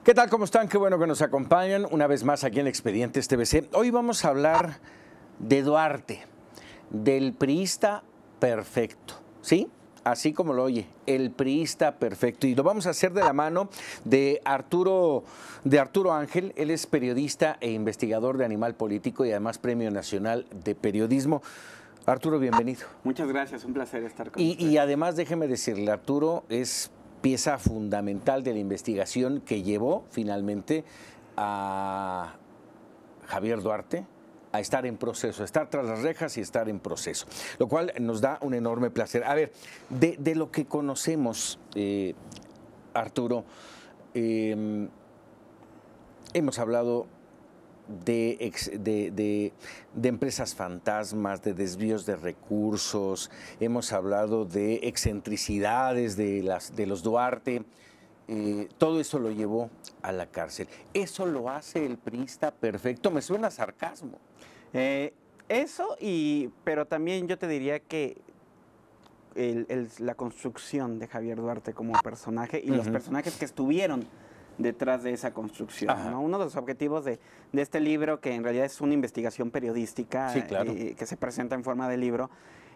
¿Qué tal? ¿Cómo están? Qué bueno que nos acompañan una vez más aquí en Expedientes TVC. Hoy vamos a hablar de Duarte, del priista perfecto, ¿sí? Así como lo oye, el priista perfecto. Y lo vamos a hacer de la mano de Arturo Ángel. Él es periodista e investigador de Animal Político y además Premio Nacional de Periodismo. Arturo, bienvenido. Muchas gracias, un placer estar con usted. Y además déjeme decirle, Arturo es pieza fundamental de la investigación que llevó finalmente a Javier Duarte a estar en proceso, a estar tras las rejas y estar en proceso, lo cual nos da un enorme placer. A ver, de lo que conocemos, Arturo, hemos hablado de empresas fantasmas, de desvíos de recursos, hemos hablado de excentricidades de los Duarte. Todo eso lo llevó a la cárcel. ¿Eso lo hace el priista perfecto? Me suena a sarcasmo. Pero también yo te diría que la construcción de Javier Duarte como personaje y los personajes que estuvieron detrás de esa construcción, ¿no? Uno de los objetivos de este libro, que en realidad es una investigación periodística, sí, claro, que se presenta en forma de libro,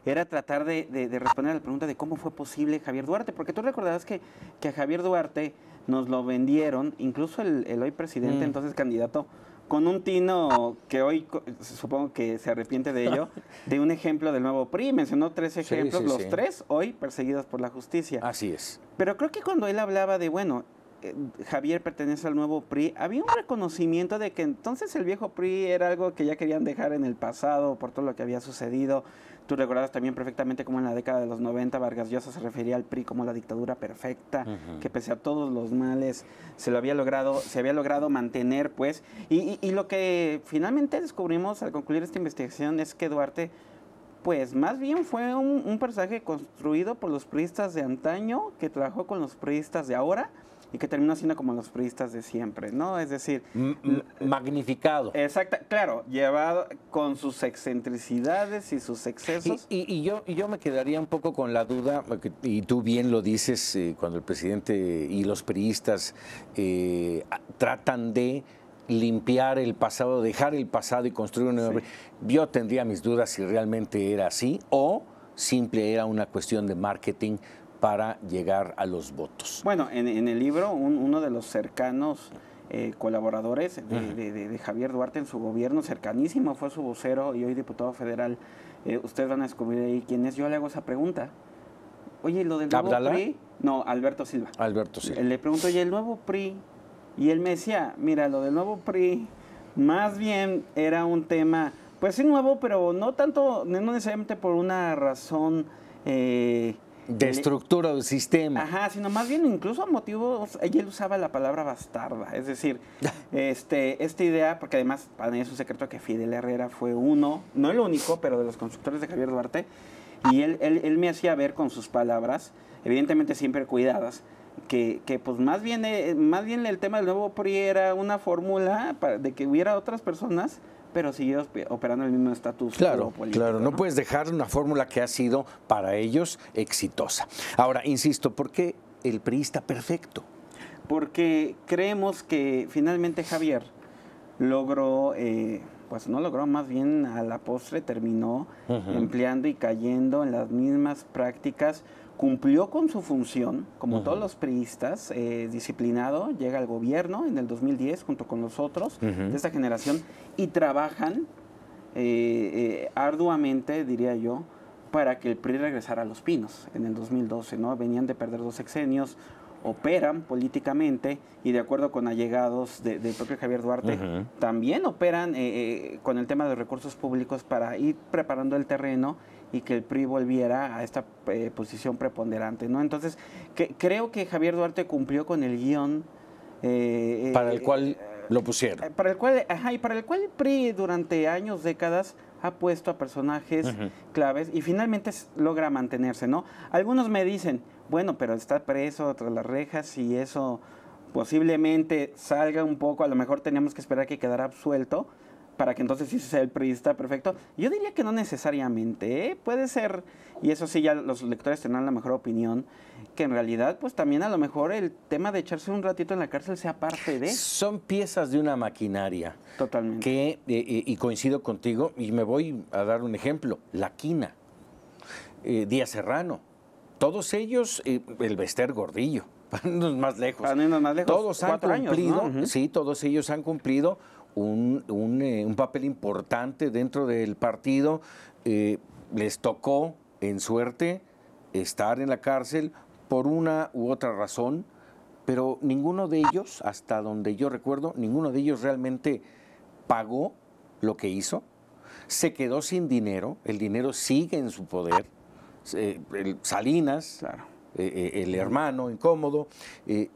era tratar de responder a la pregunta de cómo fue posible Javier Duarte, porque tú recordarás que a Javier Duarte nos lo vendieron, incluso el hoy presidente, entonces candidato, con un tino que hoy supongo que se arrepiente de ello, de un ejemplo del nuevo PRI. Mencionó 3 ejemplos, sí, los 3 hoy perseguidos por la justicia. Así es. Pero creo que cuando él hablaba de, bueno, Javier pertenece al nuevo PRI, había un reconocimiento de que entonces el viejo PRI era algo que ya querían dejar en el pasado por todo lo que había sucedido. Tú recordarás también perfectamente cómo en la década de los 90 Vargas Llosa se refería al PRI como la dictadura perfecta, que pese a todos los males se había logrado mantener, pues. Y lo que finalmente descubrimos al concluir esta investigación es que Duarte, pues más bien fue un personaje construido por los priistas de antaño, que trabajó con los priistas de ahora y que terminó siendo como los priistas de siempre, ¿no? Es decir... magnificado. Exacto, claro, llevado con sus excentricidades y sus excesos. Y yo me quedaría un poco con la duda, y tú bien lo dices, cuando el presidente y los priistas tratan de limpiar el pasado, dejar el pasado y construir un nuevo... Sí. Yo tendría mis dudas si realmente era así o simple era una cuestión de marketing para llegar a los votos. Bueno, en el libro, uno de los cercanos colaboradores de Javier Duarte en su gobierno, cercanísimo, fue su vocero y hoy diputado federal. Ustedes van a descubrir ahí quién es. Yo le hago esa pregunta. Oye, lo del nuevo PRI... No, Alberto Silva. Alberto Silva. Le pregunto, oye, el nuevo PRI... Y él me decía, mira, lo del nuevo PRI más bien era un tema, pues sí nuevo, pero no tanto, no necesariamente por una razón... de estructura del sistema. Ajá, sino más bien incluso a motivos, él usaba la palabra bastarda, es decir, esta idea, porque además para mí es un secreto que Fidel Herrera fue uno, no el único, pero de los constructores de Javier Duarte, y él me hacía ver con sus palabras, evidentemente siempre cuidadas, que pues más bien el tema del nuevo PRI era una fórmula de que hubiera otras personas, pero siguió operando el mismo estatus político. Claro, no puedes dejar una fórmula que ha sido para ellos exitosa. Ahora, insisto, ¿por qué el priista perfecto? Porque creemos que finalmente Javier logró, pues no logró, más bien a la postre terminó empleando y cayendo en las mismas prácticas. Cumplió con su función, como todos los priistas, disciplinado, llega al gobierno en el 2010 junto con los otros de esta generación y trabajan arduamente, diría yo, para que el PRI regresara a Los Pinos en el 2012, ¿no? Venían de perder 2 sexenios, operan políticamente y de acuerdo con allegados del propio Javier Duarte, también operan con el tema de los recursos públicos para ir preparando el terreno y que el PRI volviera a esta posición preponderante, ¿no? Entonces, creo que Javier Duarte cumplió con el guión para el cual lo pusieron. Para el cual el PRI durante años, décadas, ha puesto a personajes claves y finalmente logra mantenerse, ¿no? Algunos me dicen, bueno, pero está preso tras las rejas y eso posiblemente salga un poco, a lo mejor teníamos que esperar que quedara absuelto. para que entonces sí sea el priista perfecto. Yo diría que no necesariamente, ¿eh? Puede ser, y eso sí ya los lectores tendrán la mejor opinión, que en realidad pues también a lo mejor el tema de echarse un ratito en la cárcel sea parte de... Son piezas de una maquinaria. Totalmente. Que, y coincido contigo, y me voy a dar un ejemplo, La Quina, Díaz Serrano, todos ellos, el Bester Gordillo, para irnos más lejos. Para irnos más lejos, todos han 4 años, cumplido, ¿no? sí, todos ellos han cumplido un papel importante dentro del partido. Les tocó, en suerte, estar en la cárcel por una u otra razón, pero ninguno de ellos, hasta donde yo recuerdo, ninguno de ellos realmente pagó lo que hizo, se quedó sin dinero, el dinero sigue en su poder. Salinas, Claro. El hermano incómodo,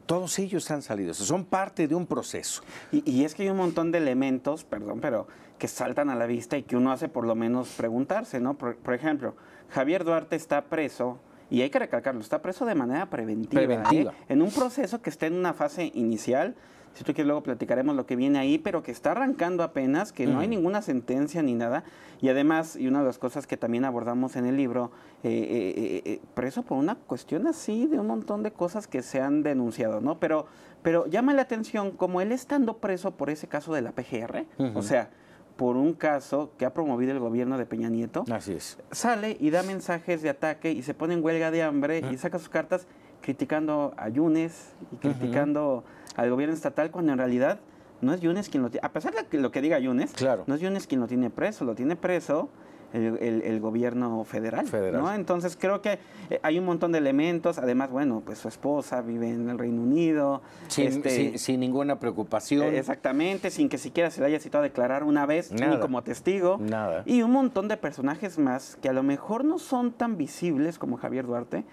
todos ellos han salido, son parte de un proceso. Y es que hay un montón de elementos, perdón, pero que saltan a la vista y que uno hace por lo menos preguntarse, ¿no? Por ejemplo, Javier Duarte está preso, y hay que recalcarlo, está preso de manera preventiva. En un proceso que está en una fase inicial. Si tú quieres, luego platicaremos lo que viene ahí, pero que está arrancando apenas, que no hay ninguna sentencia ni nada. Y además, y una de las cosas que también abordamos en el libro, preso por una cuestión así de un montón de cosas que se han denunciado, ¿no? Pero llama la atención, como él estando preso por ese caso de la PGR, o sea, por un caso que ha promovido el gobierno de Peña Nieto, Así es. sale y da mensajes de ataque y se pone en huelga de hambre y saca sus cartas criticando a Yunes y criticando al gobierno estatal, cuando en realidad no es Yunes quien lo tiene, a pesar de lo que diga Yunes, Claro. no es Yunes quien lo tiene preso el gobierno federal, ¿no? Entonces creo que hay un montón de elementos, además, bueno, pues su esposa vive en el Reino Unido. Sin ninguna preocupación. Exactamente, sin que siquiera se le haya citado a declarar una vez, Nada. ni como testigo. Nada. Y un montón de personajes más que a lo mejor no son tan visibles como Javier Duarte,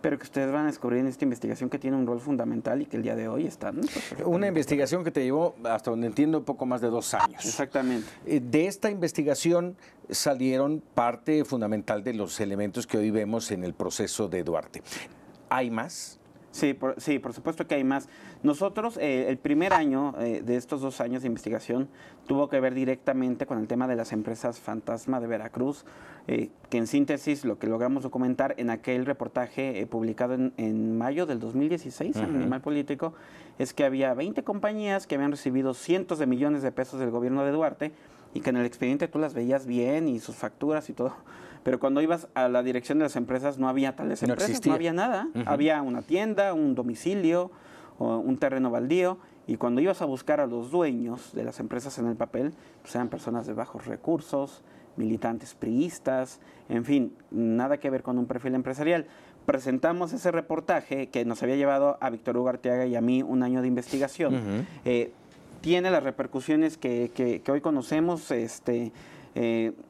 pero que ustedes van a descubrir en esta investigación que tiene un rol fundamental y que el día de hoy están... Una investigación que te llevó, hasta donde entiendo, poco más de 2 años. Exactamente. De esta investigación salieron parte fundamental de los elementos que hoy vemos en el proceso de Duarte. ¿Hay más? Sí, por supuesto que hay más. Nosotros, el primer año de estos 2 años de investigación tuvo que ver directamente con el tema de las empresas fantasma de Veracruz, que en síntesis lo que logramos documentar en aquel reportaje publicado en mayo del 2016 en Animal Político es que había 20 compañías que habían recibido cientos de millones de pesos del gobierno de Duarte y que en el expediente tú las veías bien y sus facturas y todo. Pero cuando ibas a la dirección de las empresas no había tales empresas, no había nada. Había una tienda, un domicilio, o un terreno baldío, y cuando ibas a buscar a los dueños de las empresas en el papel, pues eran personas de bajos recursos, militantes priistas, en fin, nada que ver con un perfil empresarial. Presentamos ese reportaje que nos había llevado a Víctor Hugo Arteaga y a mí 1 año de investigación. Tiene las repercusiones que hoy conocemos,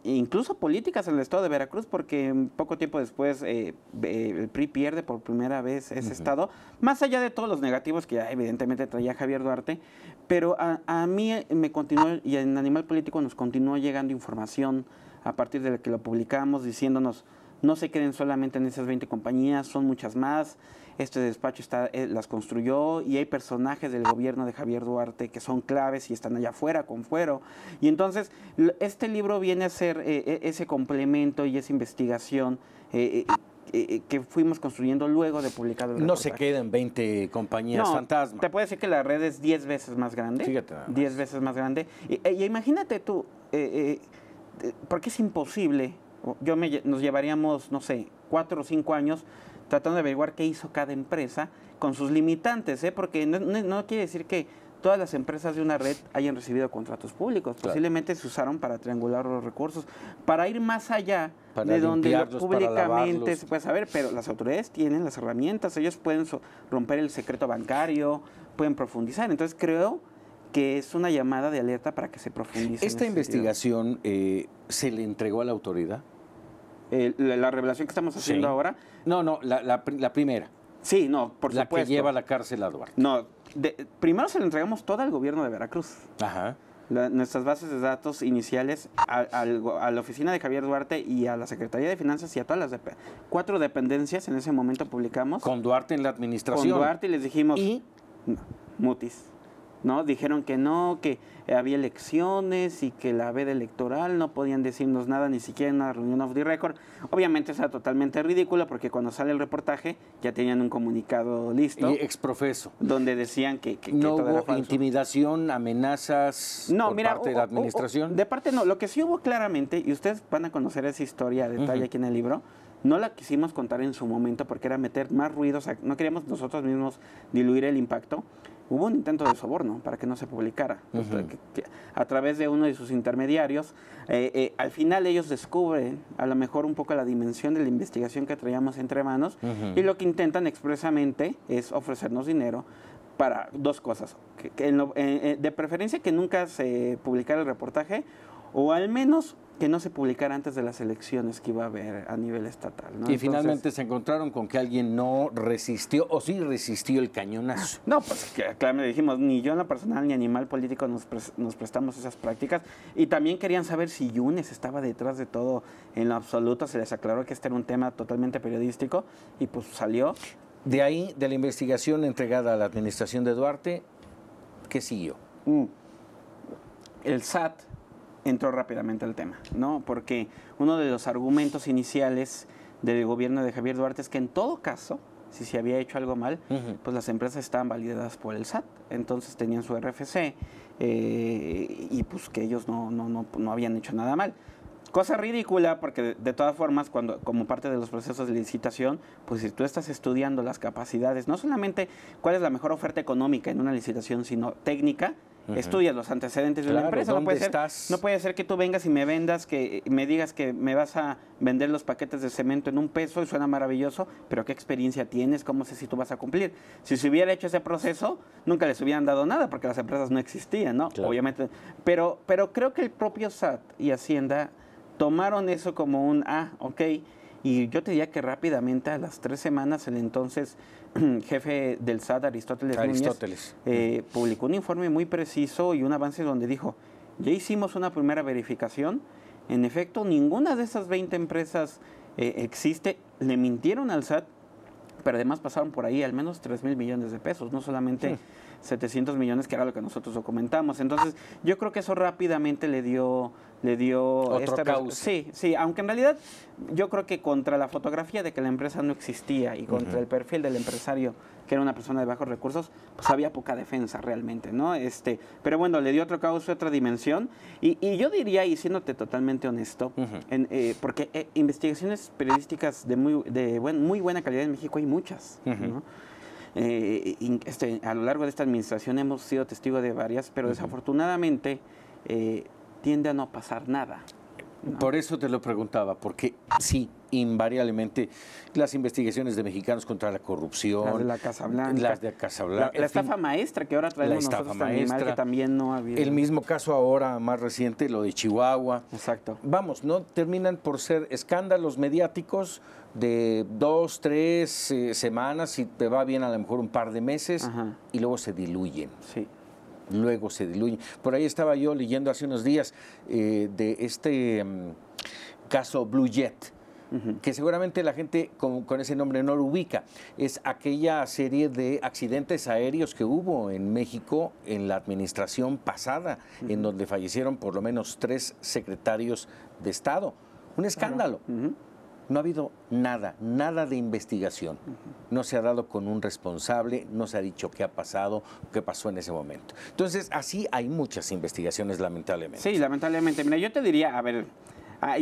incluso políticas en el estado de Veracruz, porque poco tiempo después el PRI pierde por primera vez ese estado, más allá de todos los negativos que ya evidentemente traía Javier Duarte, pero a mí me continuó, y en Animal Político nos continuó llegando información a partir de que lo publicamos, diciéndonos, no se queden solamente en esas 20 compañías, son muchas más. Este despacho las construyó y hay personajes del gobierno de Javier Duarte que son claves y están allá afuera, con fuero. Y entonces este libro viene a ser ese complemento y esa investigación que fuimos construyendo luego de publicado el reportaje. No se quedan 20 compañías fantasma. Te puedo decir que la red es 10 veces más grande. Fíjate. 10 veces más grande. Y imagínate tú, porque es imposible. Nos llevaríamos, no sé, 4 o 5 años tratando de averiguar qué hizo cada empresa con sus limitantes, porque no quiere decir que todas las empresas de una red hayan recibido contratos públicos. Claro. Posiblemente se usaron para triangular los recursos, para ir más allá de donde públicamente se puede saber, pero las autoridades tienen las herramientas, ellos pueden romper el secreto bancario, pueden profundizar. Entonces creo que es una llamada de alerta para que se profundice. ¿Esta investigación se le entregó a la autoridad? La revelación que estamos haciendo ahora. No, la primera. Sí, no, por supuesto. La que lleva a la cárcel a Duarte. No, primero se le entregamos toda al gobierno de Veracruz. Ajá. Nuestras bases de datos iniciales a la oficina de Javier Duarte y a la Secretaría de Finanzas y a todas las 4 dependencias en ese momento publicamos. Con Duarte en la administración. Con Duarte y les dijimos, ¿Y? No, mutis. ¿no? Dijeron que no, que había elecciones y que la veda electoral no podían decirnos nada, ni siquiera en una reunión off the record. Obviamente eso era totalmente ridículo porque cuando sale el reportaje ya tenían un comunicado listo. Y exprofeso. Donde decían que no todo era hubo falso. Intimidación, amenazas por parte de la administración. De parte no, lo que sí hubo claramente, y ustedes van a conocer esa historia a detalle aquí en el libro, no la quisimos contar en su momento porque era meter más ruidos, no queríamos nosotros mismos diluir el impacto. Hubo un intento de soborno para que no se publicara. A través de uno de sus intermediarios, al final ellos descubren a lo mejor un poco la dimensión de la investigación que traíamos entre manos y lo que intentan expresamente es ofrecernos dinero para dos cosas. De preferencia que nunca se publicara el reportaje o al menos que no se publicara antes de las elecciones que iba a haber a nivel estatal, ¿no? Y finalmente se encontraron con que alguien no resistió, o sí resistió el cañonazo. No, pues claro, me dijimos, ni yo en lo personal ni animal político nos prestamos esas prácticas. Y también querían saber si Yunes estaba detrás de todo en lo absoluto. Se les aclaró que este era un tema totalmente periodístico y pues salió. De ahí, de la investigación entregada a la administración de Duarte, ¿qué siguió? El SAT entró rápidamente al tema, ¿no? Porque uno de los argumentos iniciales del gobierno de Javier Duarte es que en todo caso, si se había hecho algo mal, pues las empresas estaban validadas por el SAT, entonces tenían su RFC y pues que ellos no habían hecho nada mal. Cosa ridícula porque de todas formas, como parte de los procesos de licitación, pues si tú estás estudiando las capacidades, no solamente cuál es la mejor oferta económica en una licitación, sino técnica, estudias los antecedentes de una empresa. No puede ser que tú vengas y me vendas, que me digas que me vas a vender los paquetes de cemento en $1 y suena maravilloso, pero ¿qué experiencia tienes? ¿Cómo sé si tú vas a cumplir? Si se hubiera hecho ese proceso, nunca les hubieran dado nada porque las empresas no existían, ¿no? Claro. Obviamente. Pero creo que el propio SAT y Hacienda tomaron eso como un, ok. Y yo te diría que rápidamente, a las 3 semanas, el entonces jefe del SAT, Aristóteles Núñez, publicó un informe muy preciso y un avance donde dijo, ya hicimos una primera verificación, en efecto, ninguna de esas 20 empresas existe, le mintieron al SAT, pero además pasaron por ahí al menos 3,000 millones de pesos, no solamente 700 millones, que era lo que nosotros documentamos. Entonces, yo creo que eso rápidamente le dio otro cauce. Sí, aunque en realidad yo creo que contra la fotografía de que la empresa no existía y contra el perfil del empresario, que era una persona de bajos recursos, pues había poca defensa realmente, ¿no? Pero bueno, le dio otro cauce, otra dimensión, y yo diría, y siéndote totalmente honesto, porque investigaciones periodísticas de muy buena calidad en México hay muchas, ¿no? A lo largo de esta administración hemos sido testigos de varias, pero desafortunadamente tiende a no pasar nada, ¿no? Por eso te lo preguntaba, porque sí, invariablemente las investigaciones de mexicanos contra la corrupción, las de la Casa Blanca, la estafa maestra que ahora traemos nosotros maestra, que también no ha habido. El mismo caso ahora más reciente, lo de Chihuahua. Exacto. Vamos, no terminan por ser escándalos mediáticos de 2, 3 semanas, si te va bien a lo mejor un par de meses, y luego se diluyen. Sí. Luego se diluyen. Por ahí estaba yo leyendo hace unos días de este caso Blue Jet, que seguramente la gente con ese nombre no lo ubica. Es aquella serie de accidentes aéreos que hubo en México en la administración pasada, en donde fallecieron por lo menos 3 secretarios de Estado. Un escándalo. No ha habido nada de investigación. No se ha dado con un responsable, no se ha dicho qué ha pasado, qué pasó en ese momento. Entonces, así hay muchas investigaciones, lamentablemente. Sí, lamentablemente. Mira, yo te diría, a ver,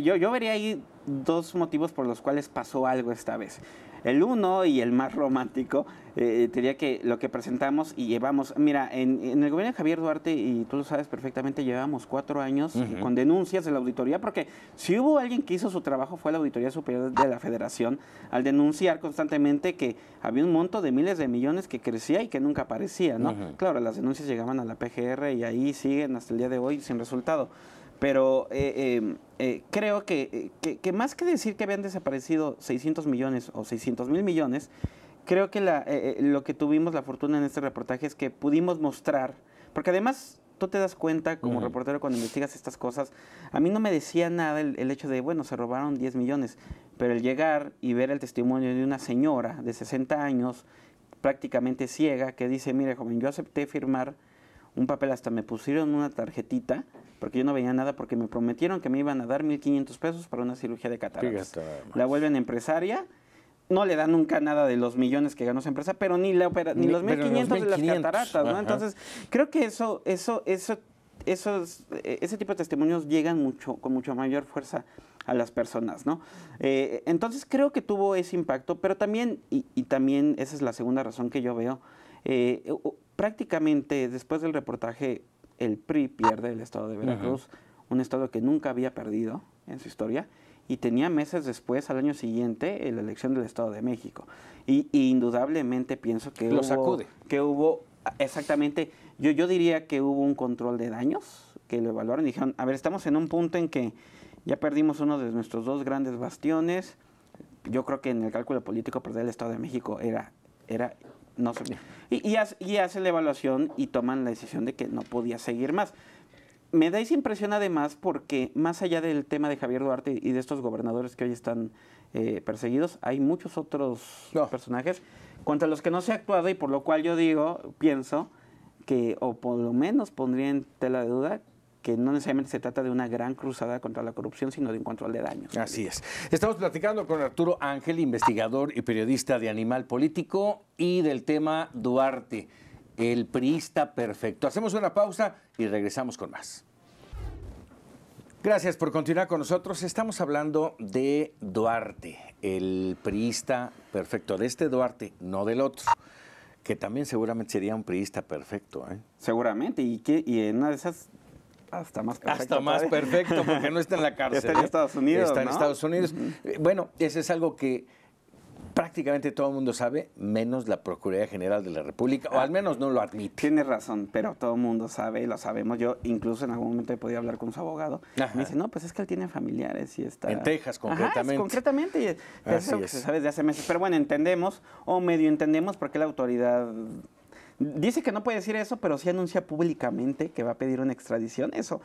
yo vería ahí 2 motivos por los cuales pasó algo esta vez. El uno, y el más romántico, te diría que lo que presentamos y llevamos... Mira, en el gobierno de Javier Duarte, y tú lo sabes perfectamente, llevamos 4 años con denuncias de la auditoría, porque si hubo alguien que hizo su trabajo fue la Auditoría Superior de la Federación, al denunciar constantemente que había un monto de miles de millones que crecía y que nunca aparecía, ¿no? Claro, las denuncias llegaban a la PGR y ahí siguen hasta el día de hoy sin resultado. Pero creo que más que decir que habían desaparecido 600 millones o 600,000 millones, creo que lo que tuvimos la fortuna en este reportaje es que pudimos mostrar, porque además tú te das cuenta como reportero cuando investigas estas cosas, a mí no me decía nada el hecho de, bueno, se robaron 10 millones, pero el llegar y ver el testimonio de una señora de 60 años, prácticamente ciega, que dice, mire joven, yo acepté firmar un papel, hasta me pusieron una tarjetita, porque yo no veía nada, porque me prometieron que me iban a dar 1,500 pesos para una cirugía de cataratas. La vuelven empresaria, no le dan nunca nada de los millones que ganó esa empresa, pero ni los 1,500 de las cataratas, ¿no? Entonces, creo que ese tipo de testimonios llegan con mucho mayor fuerza a las personas, ¿no? Entonces creo que tuvo ese impacto, pero también, y también esa es la segunda razón que yo veo, prácticamente después del reportaje el PRI pierde el estado de Veracruz, un estado que nunca había perdido en su historia, y tenía meses después, al año siguiente, la elección del Estado de México. Y indudablemente pienso que hubo exactamente, yo diría que hubo un control de daños, que lo evaluaron y dijeron, a ver, estamos en un punto en que ya perdimos uno de nuestros dos grandes bastiones. Yo creo que en el cálculo político perder el Estado de México era no sé. Y hace la evaluación y toman la decisión de que no podía seguir más. Me da esa impresión además porque más allá del tema de Javier Duarte y de estos gobernadores que hoy están perseguidos, hay muchos otros personajes contra los que no se ha actuado y por lo cual yo pienso que, o por lo menos pondría en tela de duda, que no necesariamente se trata de una gran cruzada contra la corrupción, sino de un control de daños. Así es. Estamos platicando con Arturo Ángel, investigador y periodista de Animal Político y del tema Duarte, el priista perfecto. Hacemos una pausa y regresamos con más. Gracias por continuar con nosotros. Estamos hablando de Duarte, el priista perfecto. De este Duarte, no del otro, que también seguramente sería un priista perfecto, ¿eh? Seguramente, y en una de esas hasta más perfecto. Hasta más perfecto, porque no está en la cárcel. Está en Estados Unidos, Está en Estados Unidos. Bueno, eso es algo que prácticamente todo el mundo sabe, menos la Procuraduría General de la República, o al menos no lo admite. Tienes razón, pero todo el mundo sabe, lo sabemos. Yo incluso en algún momento he podido hablar con su abogado. Me dice, no, pues es que él tiene familiares y está... En Texas, concretamente. Ajá, concretamente. Y es algo que se sabe desde hace meses. Pero bueno, entendemos, o medio entendemos, por qué la autoridad... Dice que no puede decir eso, pero sí anuncia públicamente que va a pedir una extradición. Eso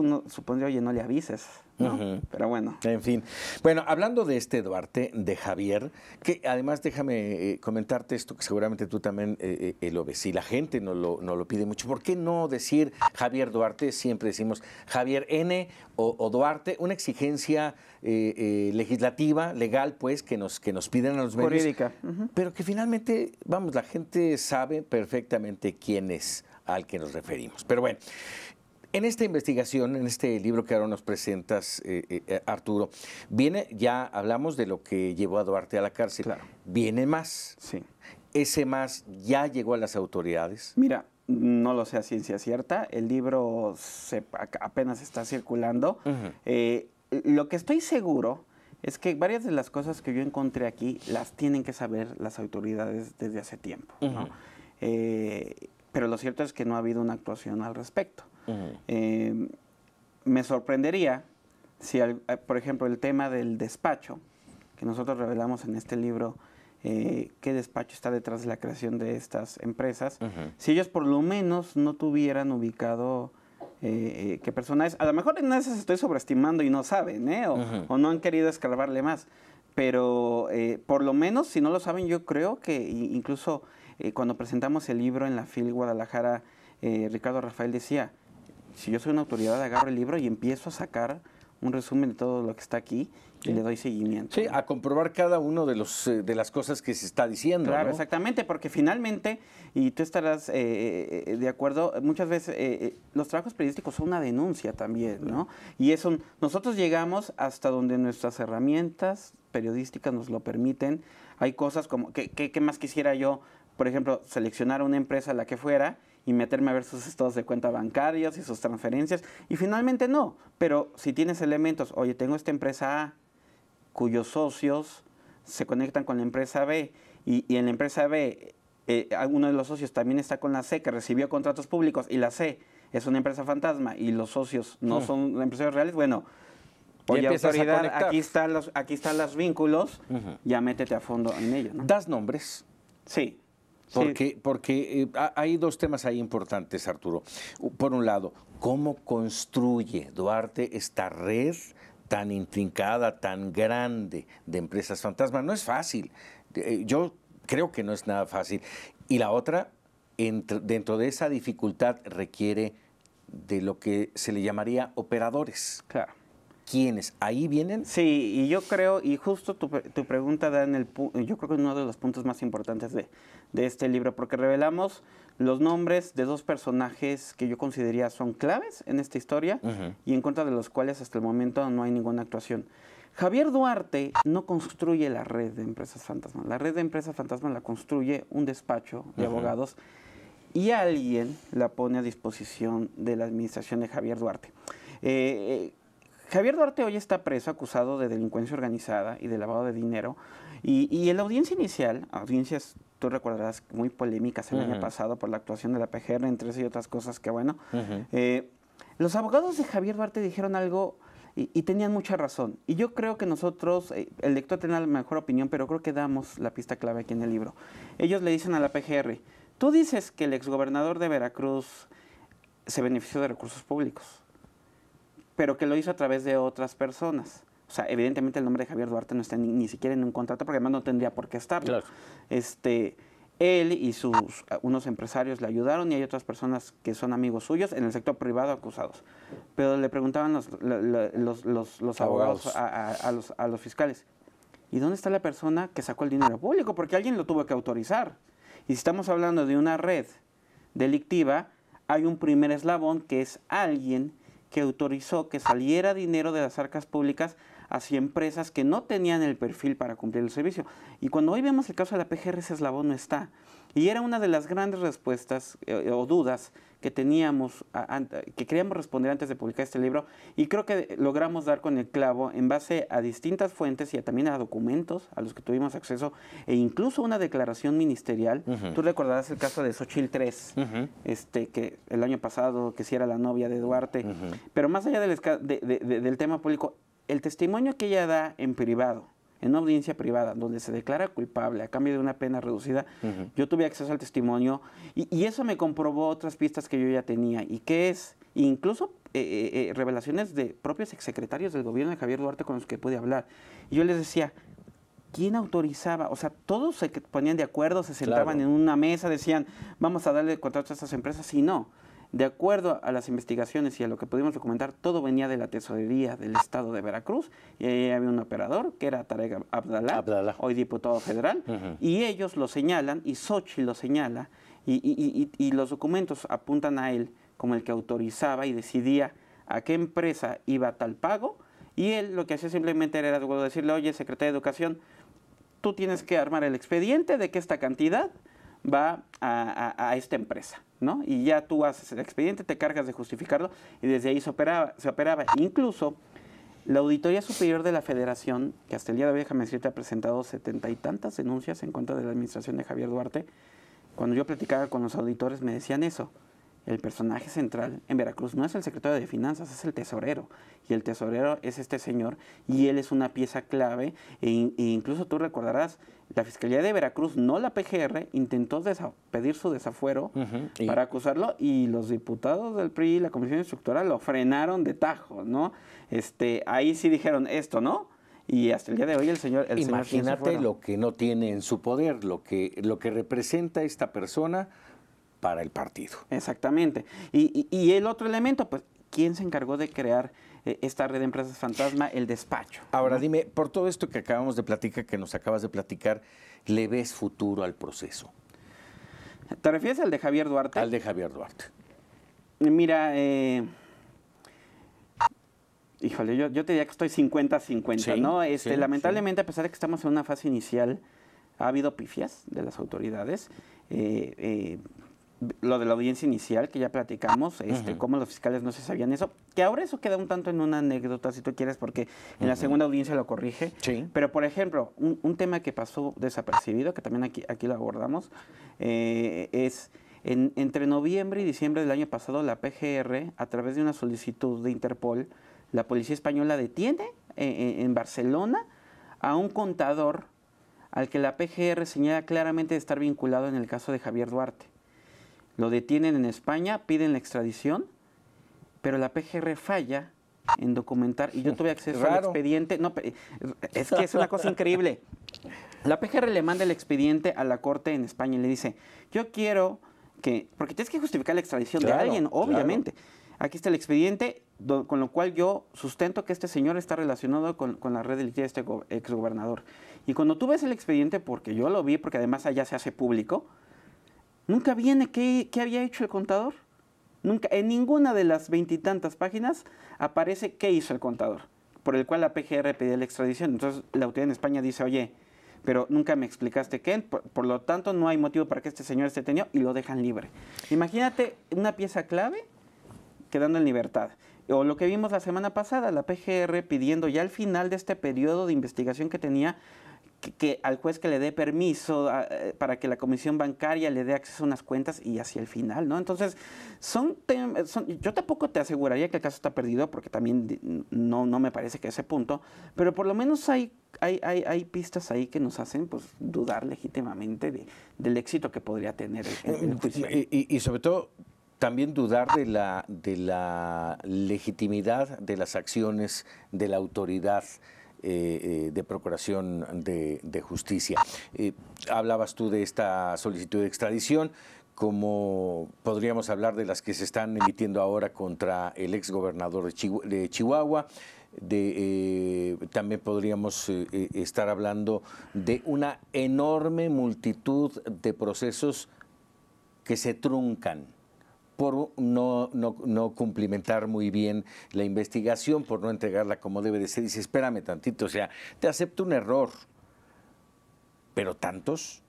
no, supondría, oye, no le avises, ¿no? Pero bueno. En fin. Bueno, hablando de este Duarte, de Javier, que además déjame comentarte esto, que seguramente tú también lo ves. Y la gente no lo pide mucho. ¿Por qué no decir Javier Duarte? Siempre decimos Javier N. o Duarte. Una exigencia legislativa, legal, pues, que nos piden a los medios. Jurídica. Pero que finalmente, vamos, la gente sabe perfectamente quién es al que nos referimos. Pero bueno, en esta investigación, en este libro que ahora nos presentas, Arturo, ya hablamos de lo que llevó a Duarte a la cárcel. Claro. ¿Viene más? Sí. ¿Ese más ya llegó a las autoridades? Mira, no lo sé a ciencia cierta. El libro apenas está circulando. Lo que estoy seguro es que varias de las cosas que yo encontré aquí las tienen que saber las autoridades desde hace tiempo, ¿no? Pero lo cierto es que no ha habido una actuación al respecto. Me sorprendería si, por ejemplo, el tema del despacho, que nosotros revelamos en este libro, qué despacho está detrás de la creación de estas empresas, si ellos por lo menos no tuvieran ubicado qué persona es. A lo mejor en una de esas estoy sobreestimando y no saben, o no han querido escarbarle más. Pero por lo menos, si no lo saben, yo creo que incluso cuando presentamos el libro en la FIL Guadalajara, Ricardo Rafael decía, si yo soy una autoridad, agarro el libro y empiezo a sacar un resumen de todo lo que está aquí y le doy seguimiento. Sí, a comprobar cada uno de las cosas que se está diciendo. Claro, ¿no? Exactamente, porque finalmente, y tú estarás de acuerdo, muchas veces los trabajos periodísticos son una denuncia también, ¿no? Y nosotros llegamos hasta donde nuestras herramientas periodísticas nos lo permiten. Hay cosas como, ¿qué más quisiera yo? Por ejemplo, seleccionar una empresa, la que fuera, y meterme a ver sus estados de cuenta bancarios y sus transferencias, y finalmente no. Pero si tienes elementos, oye, tengo esta empresa A, cuyos socios se conectan con la empresa B, y en la empresa B, uno de los socios también está con la C, que recibió contratos públicos, y la C es una empresa fantasma, y los socios no son empresarios reales, bueno, oye, autoridad, aquí están los vínculos, ya métete a fondo en ello, ¿no? ¿Das nombres? Sí. Porque hay dos temas ahí importantes, Arturo. Por un lado, ¿cómo construye Duarte esta red tan intrincada, tan grande de empresas fantasma? No es fácil. Yo creo que no es nada fácil. Y la otra, dentro de esa dificultad requiere de lo que se le llamaría operadores. Claro. ¿Quiénes? ¿Ahí vienen? Sí, y yo creo, y justo tu pregunta da yo creo que es uno de los puntos más importantes de este libro, porque revelamos los nombres de dos personajes que yo consideraría son claves en esta historia y en contra de los cuales hasta el momento no hay ninguna actuación. Javier Duarte no construye la red de empresas fantasma. La red de empresas fantasma la construye un despacho de abogados y alguien la pone a disposición de la administración de Javier Duarte. Javier Duarte hoy está preso, acusado de delincuencia organizada y de lavado de dinero. Y en la audiencia inicial, audiencias, tú recordarás, muy polémicas el año pasado por la actuación de la PGR, entre esas y otras cosas que, bueno, los abogados de Javier Duarte dijeron algo y tenían mucha razón. Y yo creo que nosotros, el lector tiene la mejor opinión, pero creo que damos la pista clave aquí en el libro. Ellos le dicen a la PGR, tú dices que el exgobernador de Veracruz se benefició de recursos públicos, pero que lo hizo a través de otras personas. O sea, evidentemente el nombre de Javier Duarte no está ni siquiera en un contrato, porque además no tendría por qué estarlo. Claro. Él y unos empresarios le ayudaron y hay otras personas que son amigos suyos en el sector privado acusados. Pero le preguntaban los abogados a los fiscales, ¿y dónde está la persona que sacó el dinero público? Porque alguien lo tuvo que autorizar. Y si estamos hablando de una red delictiva, hay un primer eslabón que es alguien que autorizó que saliera dinero de las arcas públicas hacia empresas que no tenían el perfil para cumplir el servicio. Y cuando hoy vemos el caso de la PGR, ese eslabón no está. Y era una de las grandes respuestas o dudas que teníamos, que queríamos responder antes de publicar este libro, y creo que logramos dar con el clavo en base a distintas fuentes y también a documentos a los que tuvimos acceso, e incluso una declaración ministerial. Tú recordarás el caso de Xochitl 3, que el año pasado, que sí era la novia de Duarte, pero más allá del tema público, el testimonio que ella da en privado, en una audiencia privada, donde se declara culpable a cambio de una pena reducida, yo tuve acceso al testimonio y eso me comprobó otras pistas que yo ya tenía, y que es incluso revelaciones de propios exsecretarios del gobierno de Javier Duarte con los que pude hablar. Y yo les decía, ¿quién autorizaba? O sea, todos se ponían de acuerdo, se sentaban en una mesa, decían, vamos a darle contrato a estas empresas, y no. De acuerdo a las investigaciones y a lo que pudimos documentar, todo venía de la tesorería del estado de Veracruz, y ahí había un operador que era Tarek Abdalá, hoy diputado federal, y ellos lo señalan, y Xochitl lo señala, y los documentos apuntan a él como el que autorizaba y decidía a qué empresa iba tal pago, y él lo que hacía simplemente era decirle, oye, secretario de Educación, tú tienes que armar el expediente de que esta cantidad va a esta empresa, ¿no? Y ya tú haces el expediente, te cargas de justificarlo, y desde ahí se operaba. Incluso la Auditoría Superior de la Federación, que hasta el día de hoy, déjame decirte, ha presentado 70 y tantas denuncias en contra de la administración de Javier Duarte. Cuando yo platicaba con los auditores me decían eso. El personaje central en Veracruz no es el secretario de Finanzas, es el tesorero. Y el tesorero es este señor, y él es una pieza clave. E incluso tú recordarás, la Fiscalía de Veracruz, no la PGR, intentó pedir su desafuero para acusarlo, y los diputados del PRI y la Comisión Instructora lo frenaron de tajo, ¿no? Ahí sí dijeron esto, ¿no? Y hasta el día de hoy el señor... Imagínate lo que no tiene en su poder, lo que representa esta persona para el partido. Exactamente. Y el otro elemento, pues, ¿quién se encargó de crear esta red de empresas fantasma? El despacho. Ahora, dime, por todo esto que acabamos de platicar, que nos acabas de platicar, ¿le ves futuro al proceso? ¿Te refieres al de Javier Duarte? Al de Javier Duarte. Mira, híjole, yo te diría que estoy 50-50, ¿no? Lamentablemente, a pesar de que estamos en una fase inicial, ha habido pifias de las autoridades. Lo de la audiencia inicial que ya platicamos, cómo los fiscales no se sabían eso, que ahora eso queda un tanto en una anécdota, si tú quieres, porque en la segunda audiencia lo corrige. Sí. Pero, por ejemplo, un tema que pasó desapercibido, que también aquí lo abordamos, es entre noviembre y diciembre del año pasado, la PGR, a través de una solicitud de Interpol, la policía española detiene en Barcelona a un contador al que la PGR señala claramente de estar vinculado en el caso de Javier Duarte. Lo detienen en España, piden la extradición, pero la PGR falla en documentar, y yo tuve acceso al expediente. No, es que es una cosa increíble. La PGR le manda el expediente a la corte en España y le dice, yo quiero porque tienes que justificar la extradición de Claro, alguien, claro. obviamente. Aquí está el expediente, con lo cual yo sustento que este señor está relacionado con la red delictiva de este exgobernador. Y cuando tú ves el expediente, porque yo lo vi, porque además allá se hace público, nunca viene qué había hecho el contador. Nunca, en ninguna de las 20 y tantas páginas aparece qué hizo el contador, por el cual la PGR pedía la extradición. Entonces la autoridad en España dice, oye, pero nunca me explicaste qué, por lo tanto no hay motivo para que este señor esté detenido, y lo dejan libre. Imagínate una pieza clave quedando en libertad. O lo que vimos la semana pasada, la PGR pidiendo ya al final de este periodo de investigación que tenía, que al juez que le dé permiso para que la comisión bancaria le dé acceso a unas cuentas, y hacia el final, ¿no? Entonces, yo tampoco te aseguraría que el caso está perdido, porque también no me parece que ese punto, pero por lo menos hay pistas ahí que nos hacen, pues, dudar legítimamente del éxito que podría tener el juicio. Y sobre todo, también dudar de la legitimidad de las acciones de la autoridad de Procuración de Justicia. Hablabas tú de esta solicitud de extradición, como podríamos hablar de las que se están emitiendo ahora contra el exgobernador de Chihuahua. También podríamos estar hablando de una enorme multitud de procesos que se truncan por no cumplimentar muy bien la investigación, por no entregarla como debe de ser. Dice, espérame tantito, o sea, te acepto un error, pero tantos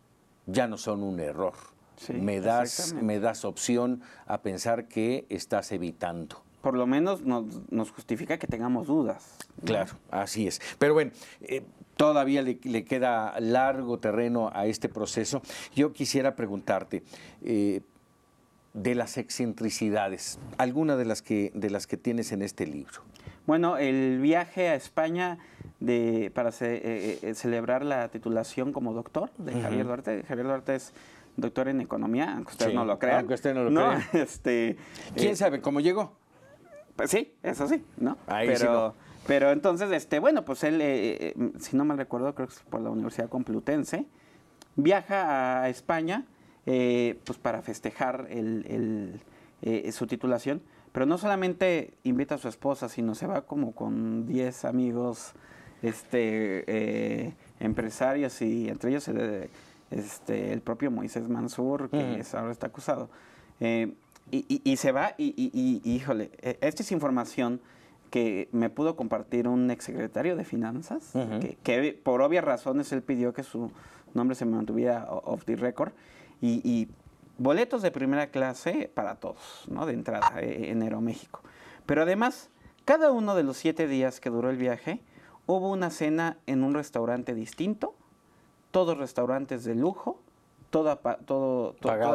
ya no son un error. Sí, me das opción a pensar que estás evitando. Por lo menos nos justifica que tengamos dudas, ¿no? Claro, así es. Pero bueno, todavía le queda largo terreno a este proceso. Yo quisiera preguntarte, de las excentricidades, alguna de las que tienes en este libro. Bueno, el viaje a España para celebrar la titulación como doctor de Javier Duarte. Javier Duarte es doctor en economía, aunque ustedes no lo crean. Aunque usted no lo crea. ¿Quién sabe cómo llegó? Pues sí, eso sí, ¿no? Ahí sí no. Pero entonces, bueno, pues él, si no mal recuerdo, creo que es por la Universidad Complutense, viaja a España, pues para festejar su titulación, pero no solamente invita a su esposa, sino se va como con 10 amigos empresarios, y entre ellos el propio Moisés Mansur, que ahora está acusado. Y se va, híjole, esta es información que me pudo compartir un exsecretario de Finanzas, que por obvias razones él pidió que su nombre se mantuviera off the record, y boletos de primera clase para todos, ¿no? De entrada, en Aeroméxico. Pero además, cada uno de los 7 días que duró el viaje, hubo una cena en un restaurante distinto, todos restaurantes de lujo, todas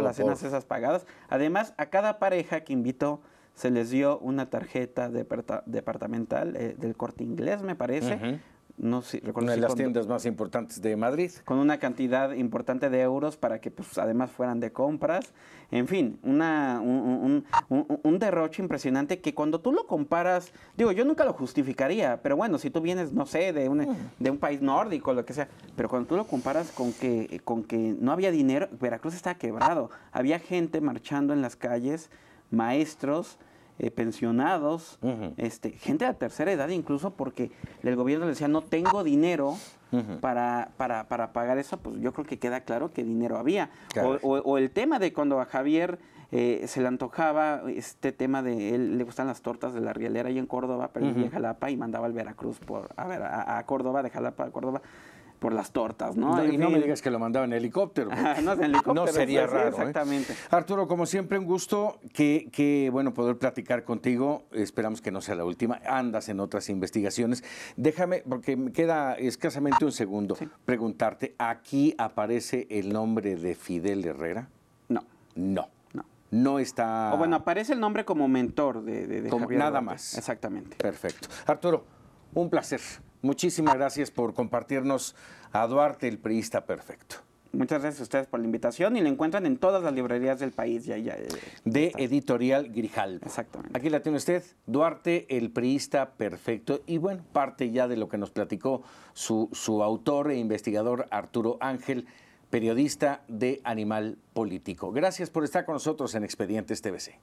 las cenas esas pagadas. Además, a cada pareja que invitó se les dio una tarjeta departamental del Corte Inglés, me parece. No sé, recuerdo una de las tiendas más importantes de Madrid. Con una cantidad importante de euros para que, pues, además fueran de compras. En fin, un derroche impresionante que cuando tú lo comparas, digo, yo nunca lo justificaría, pero bueno, si tú vienes, no sé, de un país nórdico, lo que sea, pero cuando tú lo comparas con que no había dinero, Veracruz está quebrado. Había gente marchando en las calles, maestros, pensionados, gente de la tercera edad incluso, porque el gobierno le decía, no tengo dinero para pagar eso. Pues yo creo que queda claro que dinero había. Claro. O el tema de cuando a Javier se le antojaba este tema de él le gustan las tortas de la Rielera ahí en Córdoba, pero vivía en Jalapa y mandaba al Veracruz a Córdoba, de Jalapa a Córdoba, por las tortas, ¿no? Y no me digas que lo mandaba en helicóptero. No es en helicóptero. No sería raro. Exactamente. Arturo, como siempre, un gusto bueno, poder platicar contigo. Esperamos que no sea la última. Andas en otras investigaciones. Déjame, porque me queda escasamente un segundo, preguntarte, ¿aquí aparece el nombre de Fidel Herrera? No. No. No está... O bueno, aparece el nombre como mentor de Javier nada Duarte. más. Exactamente. Perfecto. Arturo, un placer. Muchísimas gracias por compartirnos a Duarte, el priista perfecto. Muchas gracias a ustedes por la invitación, y la encuentran en todas las librerías del país. De está. Editorial Grijalbo. Exactamente. Aquí la tiene usted, Duarte, el priista perfecto. Y bueno, parte ya de lo que nos platicó su autor e investigador Arturo Ángel. periodista de Animal Político. Gracias por estar con nosotros en Expedientes TVC.